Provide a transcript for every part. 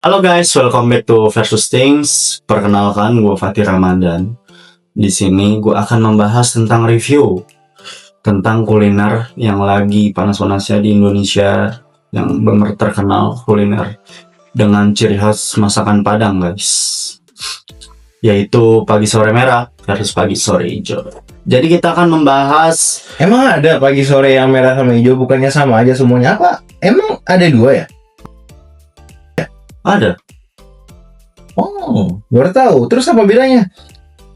Halo guys, welcome back to Versus Things. Perkenalkan, gue Fatih Ramadan. Di sini gue akan membahas tentang review tentang kuliner yang lagi panas-panasnya di Indonesia, yang benar terkenal kuliner dengan ciri khas masakan Padang, guys. Yaitu pagi sore merah versus pagi sore hijau. Jadi kita akan membahas. Emang ada pagi sore yang merah sama hijau, bukannya sama aja semuanya apa? Emang ada dua ya? Ada. Oh, baru tahu. Terus apa bedanya?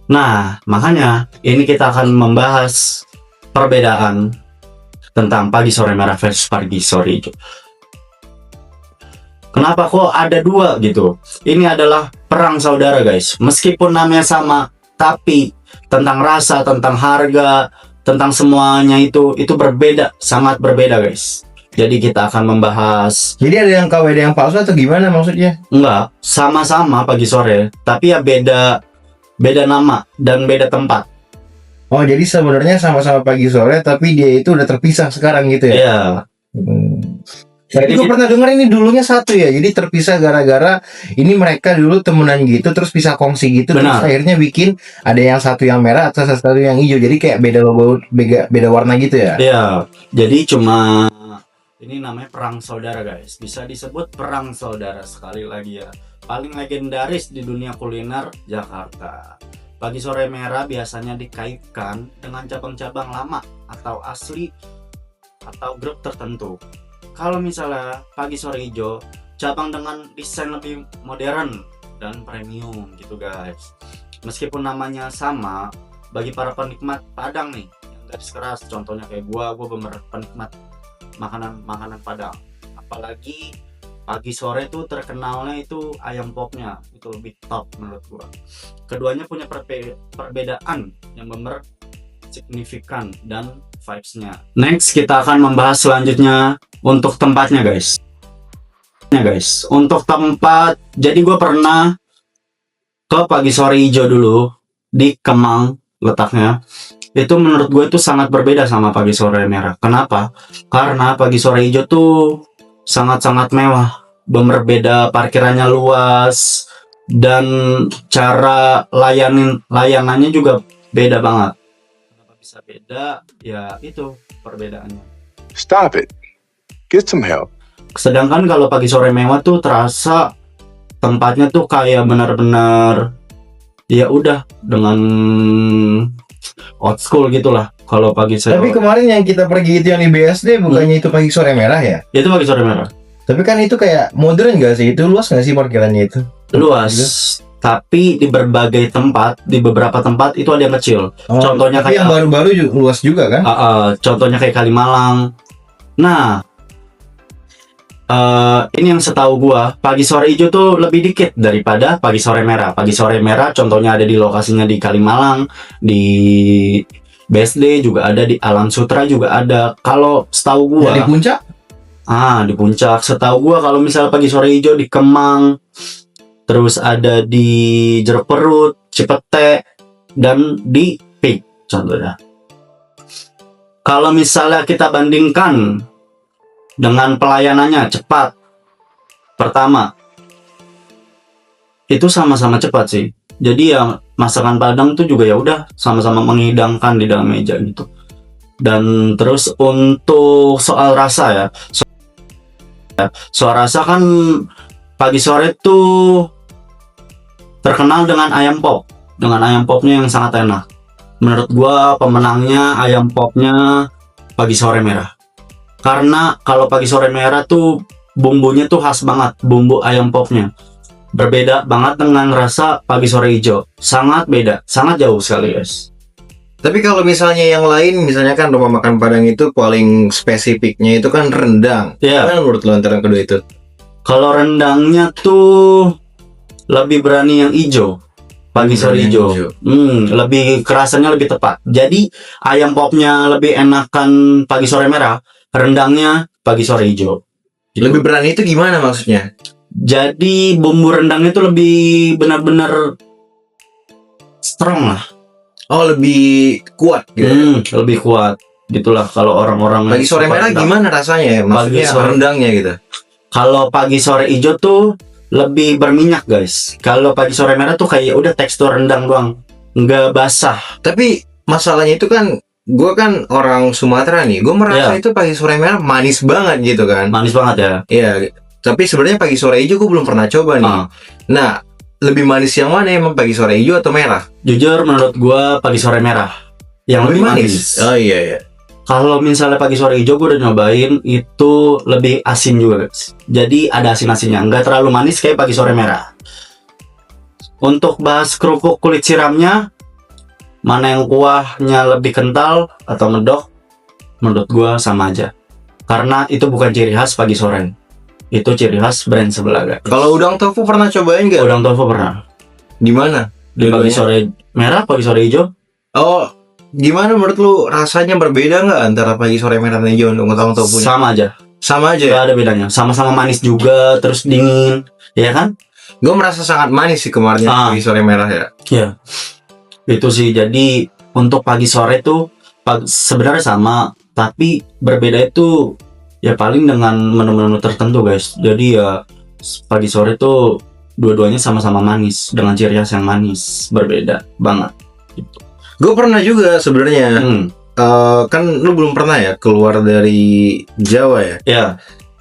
Nah, makanya ini kita akan membahas perbedaan tentang pagi sore merah versus pagi sore hijau. Kenapa kok ada dua gitu? Ini adalah perang saudara, guys. Meskipun namanya sama, tapi tentang rasa, tentang harga, tentang semuanya itu berbeda, sangat berbeda, guys. Jadi kita akan membahas. Jadi ada yang KW, ada yang palsu atau gimana maksudnya? Enggak, sama-sama pagi sore, tapi ya beda nama dan beda tempat. Oh, jadi sebenarnya sama-sama pagi sore, tapi dia itu udah terpisah sekarang gitu ya? Iya. Tapi gue pernah dengar ini dulunya satu ya, jadi terpisah gara-gara ini mereka dulu temenan gitu, terus pisah kongsi gitu, Benar. terus akhirnya bikin ada yang satu yang merah atau satu yang hijau, jadi kayak beda logo, beda warna gitu ya? Iya, jadi cuma ini namanya perang saudara, guys. Bisa disebut perang saudara sekali lagi ya. Paling legendaris di dunia kuliner Jakarta. Pagi sore merah biasanya dikaitkan dengan cabang-cabang lama atau asli atau grup tertentu. Kalau misalnya pagi sore hijau, cabang dengan desain lebih modern dan premium gitu, guys. Meskipun namanya sama, bagi para penikmat Padang nih yang garis keras, contohnya kayak gua bener penikmat makanan Padang. Apalagi pagi sore tuh terkenalnya itu ayam popnya, itu lebih top menurut gua. Keduanya punya perbedaan yang bener signifikan dan vibes-nya. Next kita akan membahas selanjutnya untuk tempatnya, guys. Untuk tempat, jadi gue pernah ke pagi sore hijau dulu di Kemang letaknya. Itu menurut gue itu sangat berbeda sama pagi sore merah. Kenapa? Karena pagi sore hijau tuh sangat-sangat mewah. Berbeda, parkirannya luas dan cara layanannya juga beda banget. Kenapa bisa beda? Ya itu perbedaannya. Stop it. Get some help. Sedangkan kalau pagi sore mewah tuh terasa tempatnya tuh kayak benar-benar ya udah dengan old school gitulah. Kalau pagi sore. Tapi kemarin yang kita pergi itu yang di BSD bukannya itu pagi sore merah ya? Itu pagi sore merah. Tapi kan itu kayak modern gak sih? Itu luas gak sih parkirannya itu? Luas. Tapi di berbagai tempat, di beberapa tempat itu ada yang kecil. Oh, Contohnya tapi kayak yang baru-baru luas juga kan? contohnya kayak Kalimalang. Nah, ini yang setahu gua, pagi sore hijau tuh lebih dikit daripada pagi sore merah. Pagi sore merah contohnya ada di lokasinya di Kalimalang, di BSD juga ada, di Alam Sutra juga ada. Kalau setahu gua Di puncak? di puncak. Setahu gua kalau misalnya pagi sore hijau di Kemang, terus ada di Jeruk Perut, Cipete, dan di Pik contohnya. Kalau misalnya kita bandingkan dengan pelayanannya cepat, pertama itu sama-sama cepat sih. Jadi ya masakan Padang tuh juga ya udah sama-sama menghidangkan di dalam meja gitu. Dan terus untuk soal rasa ya, soal rasa kan pagi sore tuh terkenal dengan ayam pop, dengan ayam popnya yang sangat enak. Menurut gua pemenangnya ayam popnya pagi sore merah. Karena kalau pagi sore merah tuh bumbunya tuh khas banget, bumbu ayam popnya. Berbeda banget dengan rasa pagi sore hijau. Sangat beda, sangat jauh sekali, guys. Tapi kalau misalnya yang lain, misalnya kan rumah makan Padang itu paling spesifiknya itu kan rendang. Ya. Mana menurut lo antara kedua itu? Kalau rendangnya tuh lebih berani yang hijau. Pagi sore hijau. Lebih kerasanya lebih tepat. Jadi ayam popnya lebih enakan pagi sore merah, rendangnya pagi sore hijau. Lebih berani itu gimana maksudnya? Jadi bumbu rendangnya itu lebih benar-benar strong lah. Oh, lebih kuat gitu. Lebih kuat. Gitulah kalau orang-orang Pagi sore merah gimana rasanya ya? Maksudnya Pagi sore- rendangnya gitu. Kalau pagi sore hijau tuh lebih berminyak guys. Kalau pagi sore merah tuh kayak udah tekstur rendang doang, nggak basah. Tapi masalahnya itu kan, gue kan orang Sumatera nih, gue merasa Iya. itu pagi sore merah manis banget gitu kan. Manis banget ya. Iya, tapi sebenarnya pagi sore hijau gue belum pernah coba nih. Ah. Nah, lebih manis yang mana, emang pagi sore hijau atau merah? Jujur menurut gua pagi sore merah yang lebih manis. Oh iya iya. Kalau misalnya pagi sore hijau gue udah nyobain, itu lebih asin juga guys. Jadi ada asin-asinnya, nggak terlalu manis kayak pagi sore merah. Untuk bahas kerupuk kulit siramnya, mana yang kuahnya lebih kental atau medok, menurut gua sama aja. Karena itu bukan ciri khas pagi sore, itu ciri khas brand sebelah guys. Kalau udang tofu pernah cobain nggak? Udang tofu pernah. Di mana? Di pagi sore merah, pagi sore hijau. Oh, gimana menurut lu, rasanya berbeda nggak antara pagi sore merah dan hijau untuk udang tofu? Sama aja, Sama aja ya? nggak ada bedanya. Sama-sama manis juga, terus dingin, ya kan? Gue merasa sangat manis sih kemarin pagi sore merah ya. Ya, itu sih. Jadi untuk pagi sore tuh sebenarnya sama, tapi berbeda itu ya paling dengan menu-menu tertentu guys. Jadi ya pagi sore tuh dua-duanya sama-sama manis dengan ciri khas yang manis, berbeda banget. Gitu. Gue pernah juga sebenarnya. Kan lu belum pernah ya keluar dari Jawa ya? Ya,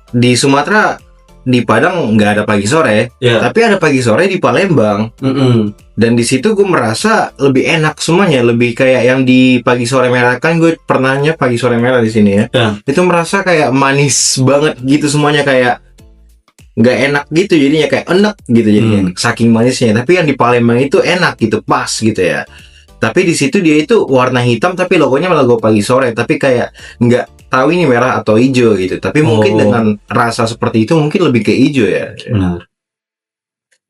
Di Sumatera, di Padang nggak ada pagi sore, ya. tapi ada pagi sore di Palembang. Dan di situ gue merasa lebih enak semuanya, lebih kayak yang di pagi sore merah. Kan gue pernahnya pagi sore merah di sini ya. Ya. Itu merasa kayak manis banget gitu semuanya, kayak nggak enak gitu jadinya, kayak enak gitu jadinya, saking manisnya. Tapi yang di Palembang itu enak gitu, pas gitu ya. Tapi di situ dia itu warna hitam tapi logonya malah logo pagi sore, tapi kayak nggak tahu ini merah atau hijau gitu. Tapi mungkin dengan rasa seperti itu mungkin lebih ke hijau ya. Benar.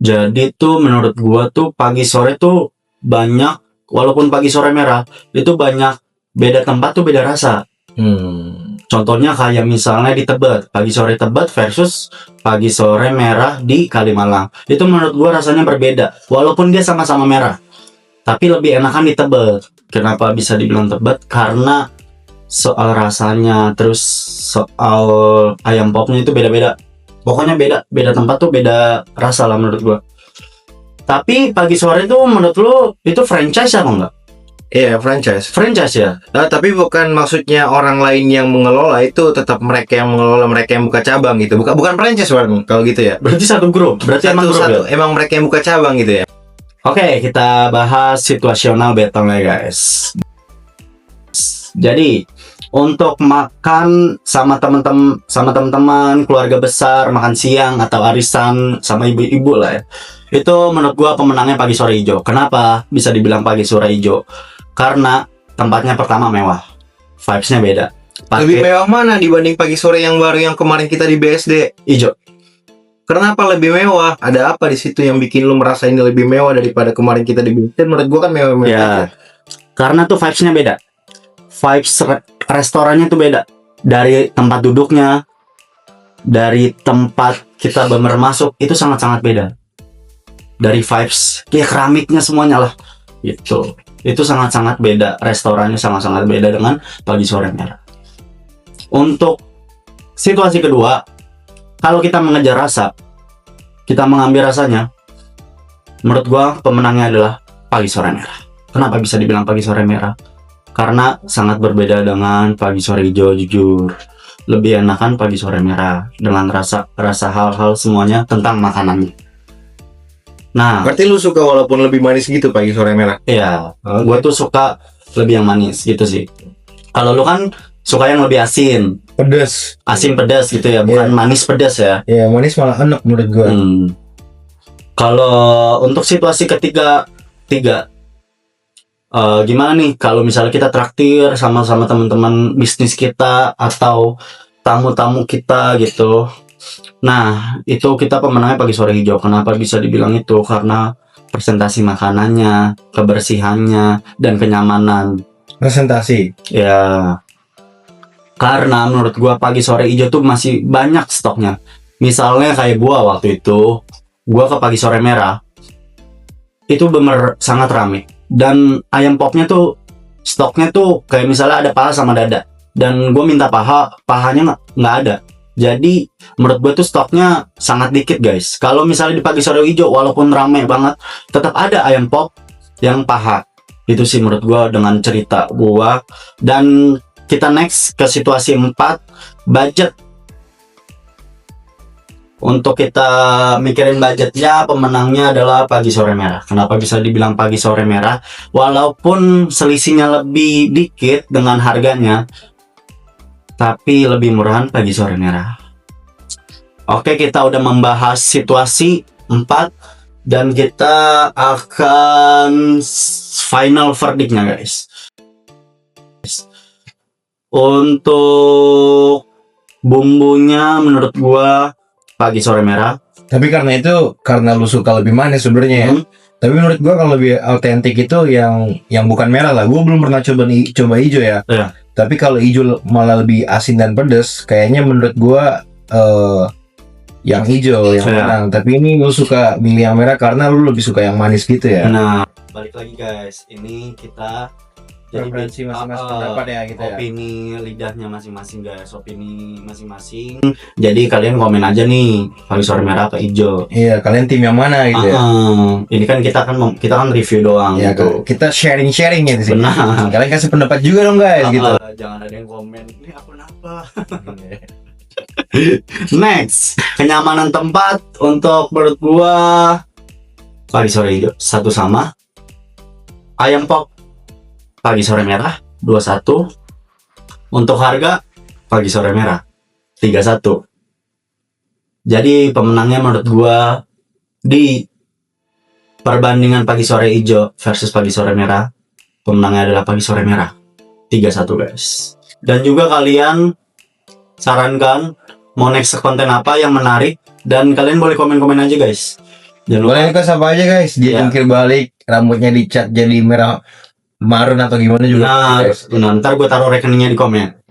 Jadi tuh menurut gua tuh pagi sore tuh banyak, walaupun pagi sore merah itu banyak beda tempat tuh beda rasa. Contohnya kayak misalnya di Tebet, pagi sore Tebet versus pagi sore merah di Kalimalang. Itu menurut gua rasanya berbeda, walaupun dia sama-sama merah, tapi lebih enakan di Tebet. Kenapa bisa dibilang Tebet? Karena soal rasanya, terus soal ayam popnya itu beda-beda. Pokoknya beda tempat tuh beda rasa lah menurut gua. Tapi pagi sore tuh menurut lu itu franchise apa enggak? Iya, franchise. Franchise ya. Nah, tapi bukan maksudnya orang lain yang mengelola, itu tetap mereka yang mengelola, mereka yang buka cabang gitu. Bukan franchise Bang, kalau gitu ya. Berarti satu grup. Berarti emang grup ya? Emang mereka yang buka cabang gitu ya. Oke, kita bahas situasional betongnya guys. Jadi untuk makan sama teman-teman, keluarga besar, makan siang atau arisan sama ibu-ibu lah ya. Itu menurut gua pemenangnya pagi sore hijau. Kenapa bisa dibilang pagi sore hijau? Karena tempatnya pertama mewah, vibes-nya beda. Lebih mewah mana dibanding pagi sore yang baru yang kemarin kita di BSD? Hijau. Kenapa lebih mewah? Ada apa di situ yang bikin lu merasa ini lebih mewah daripada kemarin kita di BSD? Menurut gua kan mewah-mewah Ya, aja. karena tuh vibes-nya beda. Vibes restorannya tuh beda. Dari tempat duduknya, dari tempat kita bener masuk, itu sangat-sangat beda. Dari vibes, kayak keramiknya semuanya lah. Gitu. Itu sangat-sangat beda. Restorannya sangat-sangat beda dengan pagi sore merah. Untuk situasi kedua, kalau kita mengejar rasa, kita mengambil rasanya, menurut gua pemenangnya adalah pagi sore merah. Kenapa bisa dibilang pagi sore merah? Karena sangat berbeda dengan pagi sore hijau. Jujur lebih enakan pagi sore merah dengan rasa hal-hal semuanya tentang makanannya. Nah, Berarti lu suka walaupun lebih manis gitu pagi sore merah? iya, gue tuh suka lebih yang manis gitu sih. Kalau lu kan suka yang lebih asin Pedas. pedas gitu ya, bukan manis pedas ya. Ya, manis malah enak menurut gua. Kalau untuk situasi ketiga, gimana nih kalau misalnya kita traktir sama-sama teman-teman bisnis kita atau tamu-tamu kita gitu. Nah, itu kita pemenangnya pagi sore hijau. Kenapa bisa dibilang itu? Karena presentasi makanannya, kebersihannya, dan kenyamanan. Presentasi. Ya, karena menurut gua pagi sore hijau tuh masih banyak stoknya. Misalnya kayak gua waktu itu, gua ke pagi sore merah, itu bener sangat rame. Dan ayam popnya tuh stoknya tuh kayak misalnya ada paha sama dada. Dan gua minta pahanya nggak ada. Jadi menurut gue tuh stoknya sangat dikit guys. Kalau misalnya di pagi sore hijau walaupun rame banget, tetap ada ayam pop yang paha. Itu sih menurut gue dengan cerita gue. Dan kita next ke situasi 4, budget. Untuk kita mikirin budgetnya, pemenangnya adalah pagi sore merah. Kenapa bisa dibilang pagi sore merah? Walaupun selisihnya lebih dikit dengan harganya, tapi lebih murahan pagi sore merah. Oke, kita udah membahas situasi 4 dan kita akan final verdictnya guys. Untuk bumbunya menurut gua pagi sore merah. Tapi karena lu suka lebih manis sebenarnya ya. Tapi menurut gua kalau lebih autentik itu yang bukan merah lah. Gua belum pernah coba hijau ya. Iya. Tapi kalau hijau malah lebih asin dan pedas, kayaknya menurut gua yang hijau yang Iya. menang. Tapi ini lu suka milih yang merah karena lu lebih suka yang manis gitu ya. Nah, balik lagi guys. Ini kita Preferensi masing-masing pendapat ya gitu ya. opini lidahnya masing-masing guys, opini masing-masing. Jadi kalian komen aja nih pagi sore merah atau hijau. Iya, kalian tim yang mana gitu ya. Ini kan kita kan review doang Ya, gitu. kita sharing ya di sini. Benar. Kalian kasih pendapat juga dong guys gitu. Jangan ada yang komen ini aku kenapa. Next, kenyamanan tempat untuk menurut gua pagi sore hijau 1 sama. Ayam pop pagi sore merah 21. Untuk harga pagi sore merah 31. Jadi pemenangnya menurut gua di perbandingan pagi sore hijau versus pagi sore merah, pemenangnya adalah pagi sore merah 31 guys. Dan juga kalian sarankan mau next konten apa yang menarik, dan kalian boleh komen-komen aja guys. Jangan lupa Boleh request apa aja guys. Dia Ya. jungkir balik, rambutnya dicat jadi merah marun atau gimana juga. Nah, guys. ntar gue taruh rekeningnya di komen.